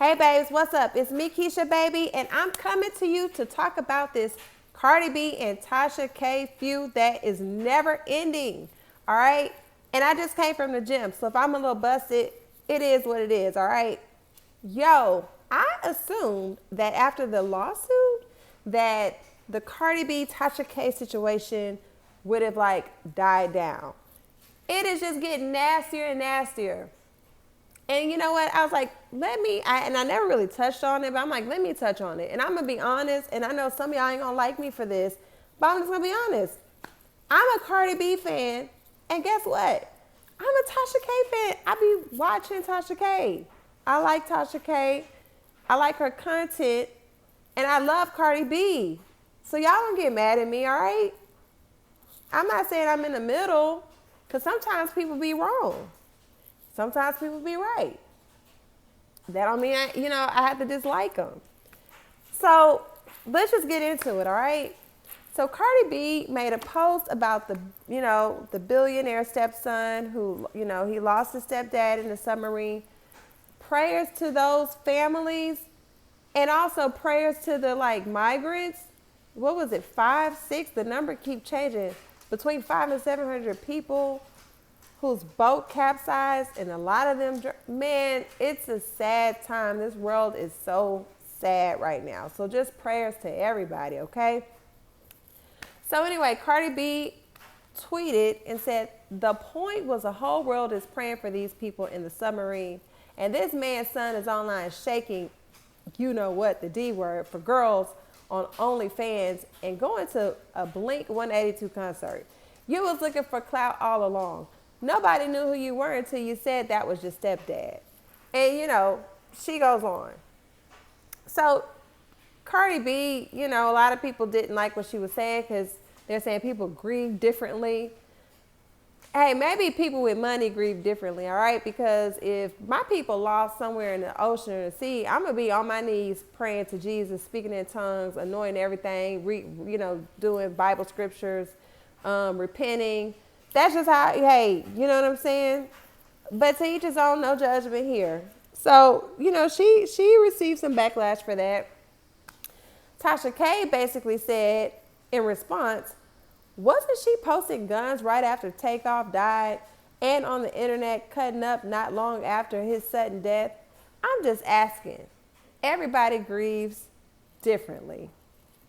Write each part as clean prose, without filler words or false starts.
Hey babes, what's up? It's me, Keisha, baby, and I'm coming to you to talk about this Cardi B and Tasha K feud that is never ending, all right? And I just came from the gym, so if I'm a little busted, it is what it is, all right? Yo, I assumed that after the lawsuit that the Cardi B Tasha K situation would have like died down. It is just getting nastier and nastier. And you know what? I was like, I never really touched on it, but I'm like, let me touch on it. And I'm going to be honest, and I know some of y'all ain't going to like me for this, but I'm just going to be honest. I'm a Cardi B fan, and guess what? I'm a Tasha K fan. I be watching Tasha K. I like Tasha K. I like her content, and I love Cardi B. So y'all don't get mad at me, all right? I'm not saying I'm in the middle, because sometimes people be wrong. Sometimes people be right. That don't mean I have to dislike them. So let's just get into it, all right? So Cardi B made a post about the billionaire stepson who, he lost his stepdad in the submarine. Prayers to those families, and also prayers to the migrants. What was it, 5, 6? The number keep changing. Between 500 and 700 people whose boat capsized, and a lot of them, man, it's a sad time. This world is so sad right now. So just prayers to everybody, okay? So anyway, Cardi B tweeted and said, the point was the whole world is praying for these people in the submarine. And this man's son is online shaking, you know what, the D word, for girls on OnlyFans and going to a Blink 182 concert. You was looking for clout all along. Nobody knew who you were until you said that was your stepdad. And, she goes on. So Cardi B, a lot of people didn't like what she was saying because they're saying people grieve differently. Hey, maybe people with money grieve differently, all right? Because if my people lost somewhere in the ocean or the sea, I'm going to be on my knees praying to Jesus, speaking in tongues, anointing everything, doing Bible scriptures, repenting. That's just how, hey, you know what I'm saying? But to each his own, no judgment here. So, she received some backlash for that. Tasha K basically said in response, wasn't she posting guns right after Takeoff died and on the internet cutting up not long after his sudden death? I'm just asking. Everybody grieves differently.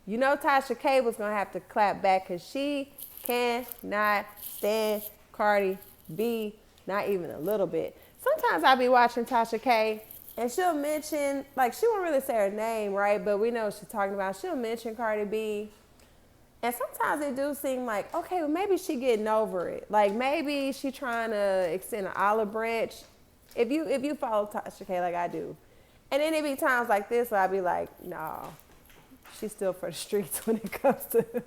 Tasha K was going to have to clap back because she cannot stand Cardi B, not even a little bit. Sometimes I'll be watching Tasha K and she'll mention, she won't really say her name, right? But we know what she's talking about. She'll mention Cardi B. And sometimes it do seem like, okay, well, maybe she getting over it. Maybe she trying to extend an olive branch. If you follow Tasha K like I do. And then it be times like this where I be like, no, she's still for the streets when it comes to...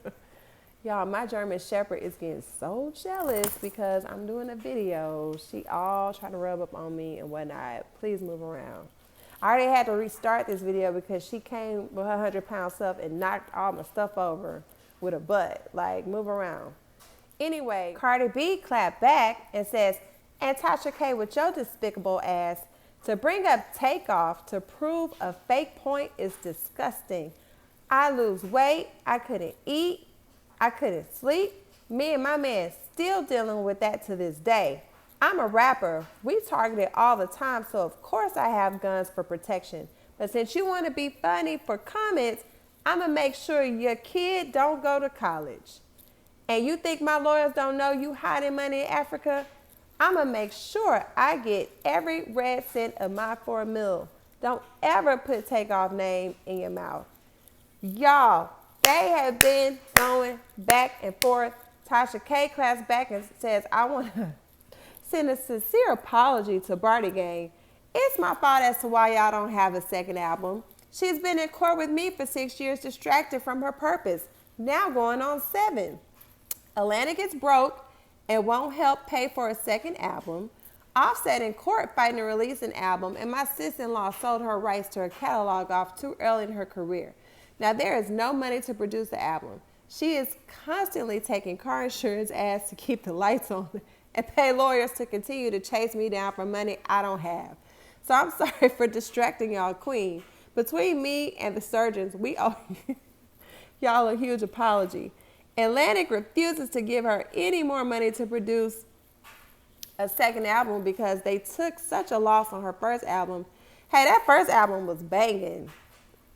Y'all, my German Shepherd is getting so jealous because I'm doing a video. She all trying to rub up on me and whatnot. Please move around. I already had to restart this video because she came with her 100-pound self and knocked all my stuff over with a butt. Move around. Anyway, Cardi B clapped back and says, and Tasha K, with your despicable ass, to bring up Takeoff to prove a fake point is disgusting. I lose weight. I couldn't eat. I couldn't sleep. Me and my man still dealing with that to this day. I'm a rapper. We targeted all the time, so of course I have guns for protection. But since you want to be funny for comments, I'm going to make sure your kid don't go to college. And you think my lawyers don't know you hiding money in Africa? I'm going to make sure I get every red cent of my $4 million. Don't ever put Takeoff name in your mouth. Y'all, they have been going back and forth. Tasha K claps back and says, I want to send a sincere apology to Barty Gang. It's my fault as to why y'all don't have a second album. She's been in court with me for 6 years, distracted from her purpose. Now going on 7. Atlantic is broke and won't help pay for a second album. Offset in court fighting to release an album, and my sister-in-law sold her rights to her catalog off too early in her career. Now, there is no money to produce the album. She is constantly taking car insurance ads to keep the lights on and pay lawyers to continue to chase me down for money I don't have. So I'm sorry for distracting y'all, Queen. Between me and the surgeons, we owe y'all a huge apology. Atlantic refuses to give her any more money to produce a second album because they took such a loss on her first album. Hey, that first album was banging.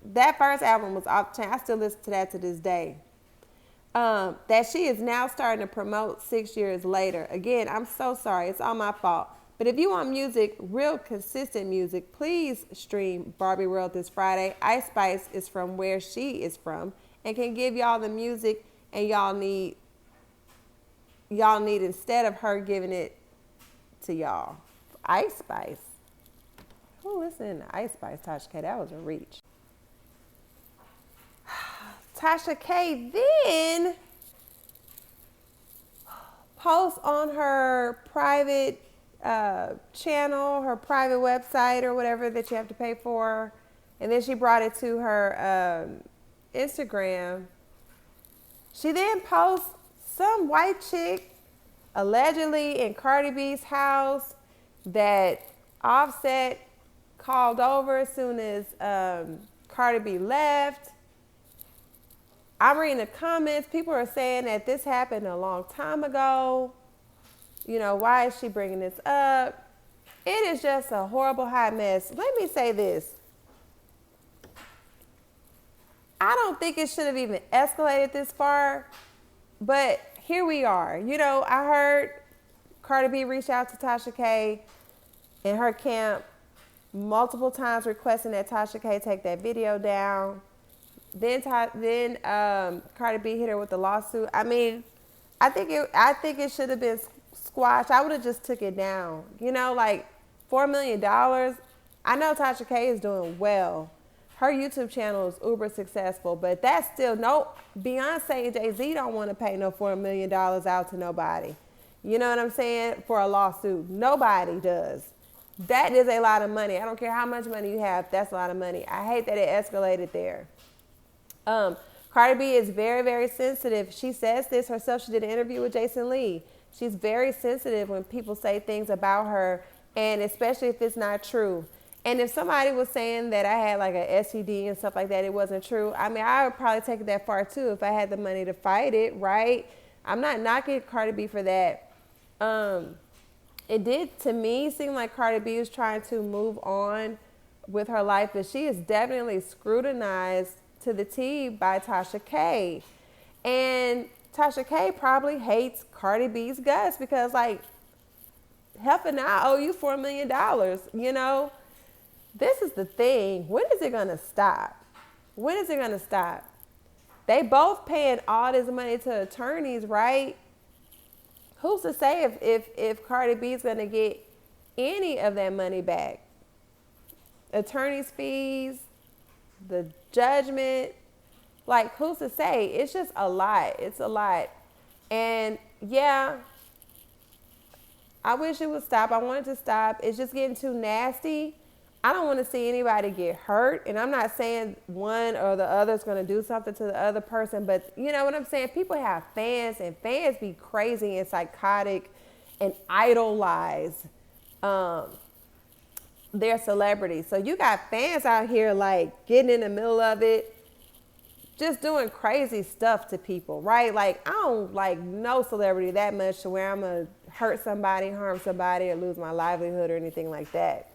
That first album was off the chain. I still listen to that to this day. That she is now starting to promote 6 years later. Again, I'm so sorry. It's all my fault. But if you want music, real consistent music, please stream Barbie World this Friday. Ice Spice is from where she is from and can give y'all the music and y'all need instead of her giving it to y'all. Ice Spice. Who listened to Ice Spice, Tasha K? That was a reach. Tasha K then posts on her private channel, her private website or whatever that you have to pay for. And then she brought it to her Instagram. She then posts some white chick allegedly in Cardi B's house that Offset called over as soon as Cardi B left. I'm reading the comments. People are saying that this happened a long time ago. You know, why is she bringing this up? It is just a horrible hot mess. Let me say this. I don't think it should have even escalated this far, but here we are. You know, I heard Cardi B reach out to Tasha K in her camp multiple times requesting that Tasha K take that video down. Then Cardi B hit her with the lawsuit. I mean, I think it should have been squashed. I would have just took it down. You know, like $4 million. I know Tasha K is doing well. Her YouTube channel is uber successful, but that's still no. Beyonce and Jay-Z don't want to pay no $4 million out to nobody. You know what I'm saying? For a lawsuit. Nobody does. That is a lot of money. I don't care how much money you have. That's a lot of money. I hate that it escalated there. Cardi B is very, very sensitive. She says this herself. She did an interview with Jason Lee. She's very sensitive when people say things about her, and especially if it's not true. And if somebody was saying that I had like a STD and stuff like that, it wasn't true. I mean, I would probably take it that far too if I had the money to fight it, right? I'm not knocking Cardi B for that. It did, to me, seem like Cardi B was trying to move on with her life, but she is definitely scrutinized to the T by Tasha K. And Tasha K probably hates Cardi B's guts because, like, heffing, I owe you $4 million, you know? This is the thing. When is it going to stop? When is it going to stop? They both paying all this money to attorneys, right? Who's to say if Cardi B is going to get any of that money back? Attorney's fees, the judgment, like who's to say? It's just a lot. It's a lot. And yeah, I wish it would stop. I want it to stop. It's just getting too nasty. I don't want to see anybody get hurt. And I'm not saying one or the other is going to do something to the other person. But you know what I'm saying? People have fans, and fans be crazy and psychotic and idolize their celebrities. So you got fans out here like getting in the middle of it, just doing crazy stuff to people, right? Like, I don't like no celebrity that much to where I'm going to hurt somebody, harm somebody, or lose my livelihood or anything like that.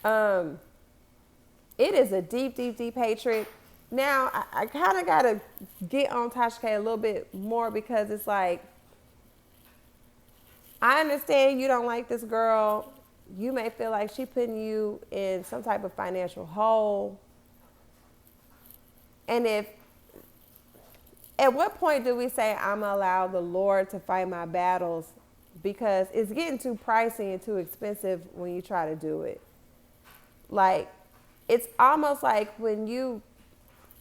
It is a deep, deep, deep hatred. Now, I kind of got to get on Tasha K a little bit more because it's like, I understand you don't like this girl. You may feel like she putting you in some type of financial hole. And at what point do we say I'm going to allow the Lord to fight my battles? Because it's getting too pricey and too expensive when you try to do it. Like, it's almost like when you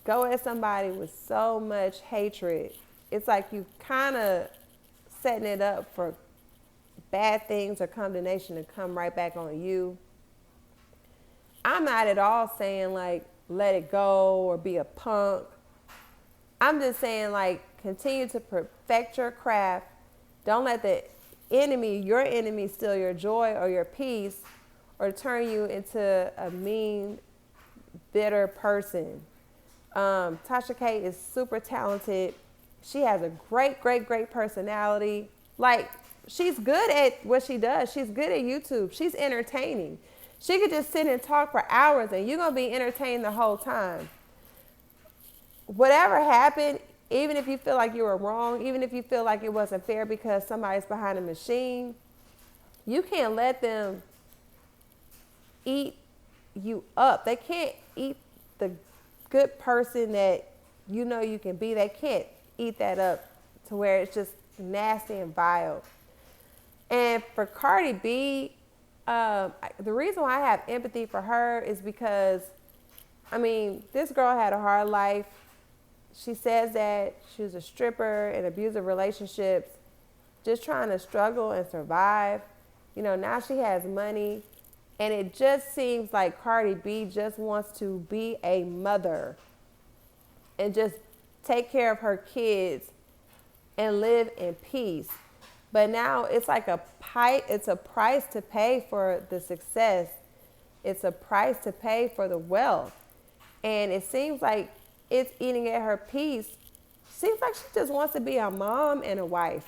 go at somebody with so much hatred, it's like you kind of setting it up for bad things or condemnation to come right back on you. I'm not at all saying like let it go or be a punk. I'm just saying like continue to perfect your craft. Don't let the enemy, your enemy, steal your joy or your peace, or turn you into a mean, bitter person. Tasha K is super talented. She has a great, great, great personality. Like, she's good at what she does. She's good at YouTube. She's entertaining. She could just sit and talk for hours and you're going to be entertained the whole time. Whatever happened, even if you feel like you were wrong, even if you feel like it wasn't fair because somebody's behind a machine, you can't let them eat you up. They can't eat the good person that you know you can be. They can't eat that up to where it's just nasty and vile. And for Cardi B, the reason why I have empathy for her is because, I mean, this girl had a hard life. She says that she was a stripper in abusive relationships, just trying to struggle and survive. You know, now she has money. And it just seems like Cardi B just wants to be a mother and just take care of her kids and live in peace. But now it's like it's a price to pay for the success. It's a price to pay for the wealth. And it seems like it's eating at her peace. Seems like she just wants to be a mom and a wife.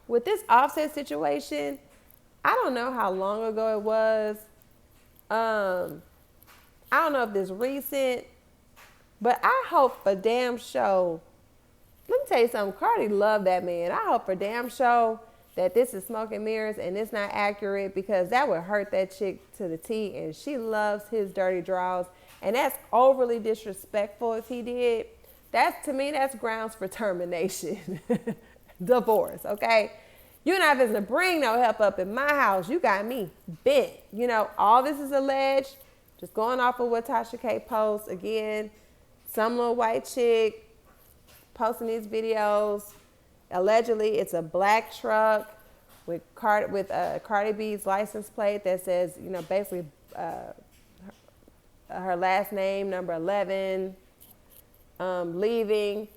With this Offset situation, I don't know how long ago it was. I don't know if this recent, but I hope for damn sure. Let me tell you something. Cardi loved that man. I hope for damn sure that this is smoke and mirrors and it's not accurate, because that would hurt that chick to the T, and she loves his dirty draws. And that's overly disrespectful if he did. To me, that's grounds for termination. Divorce, okay? You're not supposed to bring no help up in my house. You got me bent. You know, all this is alleged. Just going off of what Tasha K posts. Again, some little white chick posting these videos. Allegedly, it's a black truck with Cardi B's license plate that says, you know, basically her last name, number 11, leaving.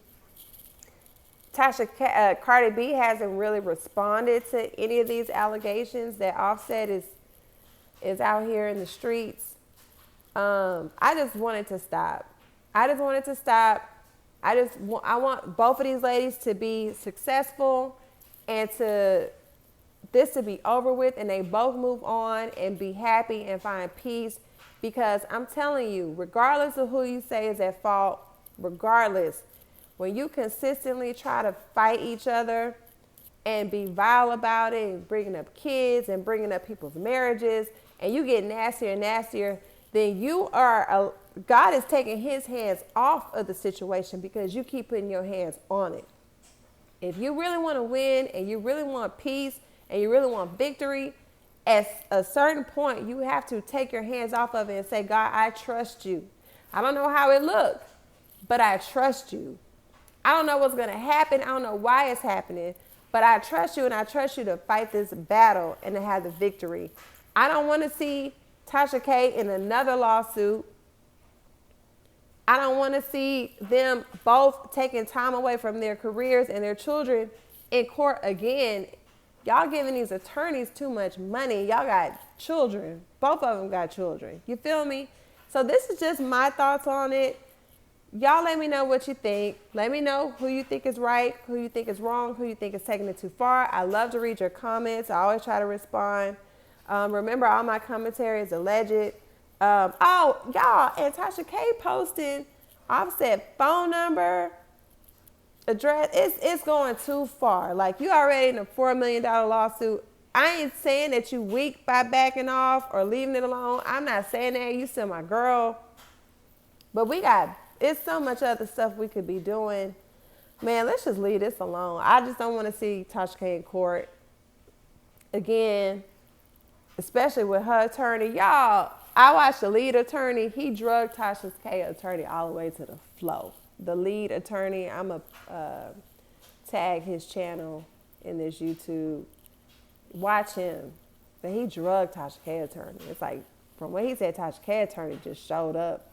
Cardi B hasn't really responded to any of these allegations that Offset is out here in the streets. I just wanted to stop. I want both of these ladies to be successful and this to be over with, and they both move on and be happy and find peace. Because I'm telling you, regardless of who you say is at fault, regardless, when you consistently try to fight each other and be vile about it and bringing up kids and bringing up people's marriages, and you get nastier and nastier, then God is taking his hands off of the situation because you keep putting your hands on it. If you really want to win and you really want peace and you really want victory, at a certain point, you have to take your hands off of it and say, God, I trust you. I don't know how it looked, but I trust you. I don't know what's going to happen. I don't know why it's happening, but I trust you, and I trust you to fight this battle and to have the victory. I don't want to see Tasha K in another lawsuit. I don't want to see them both taking time away from their careers and their children in court again. Y'all giving these attorneys too much money. Y'all got children. Both of them got children. You feel me? So this is just my thoughts on it. Y'all let me know what you think. Let me know who you think is right, who you think is wrong, who you think is taking it too far. I love to read your comments. I always try to respond. Remember, all my commentary is alleged. Y'all, and Tasha K posting Offset phone number, address. It's going too far. Like, you already in a $4 million lawsuit. I ain't saying that you weak by backing off or leaving it alone. I'm not saying that. You still my girl. But it's so much other stuff we could be doing. Man, let's just leave this alone. I just don't want to see Tasha K in court again, especially with her attorney. Y'all, I watched the lead attorney. He drugged Tasha K attorney all the way to the floor. The lead attorney, I'm going to tag his channel in this YouTube. Watch him. But he drugged Tasha K attorney. It's like, from what he said, Tasha K attorney just showed up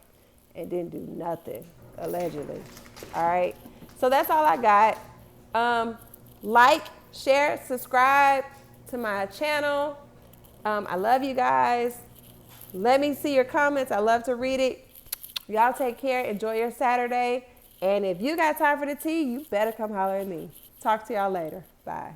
and didn't do nothing, allegedly. All right. So that's all I got. Like, share, subscribe to my channel. I love you guys. Let me see your comments. I love to read it. Y'all take care. Enjoy your Saturday. And if you got time for the tea, you better come holler at me. Talk to y'all later. Bye.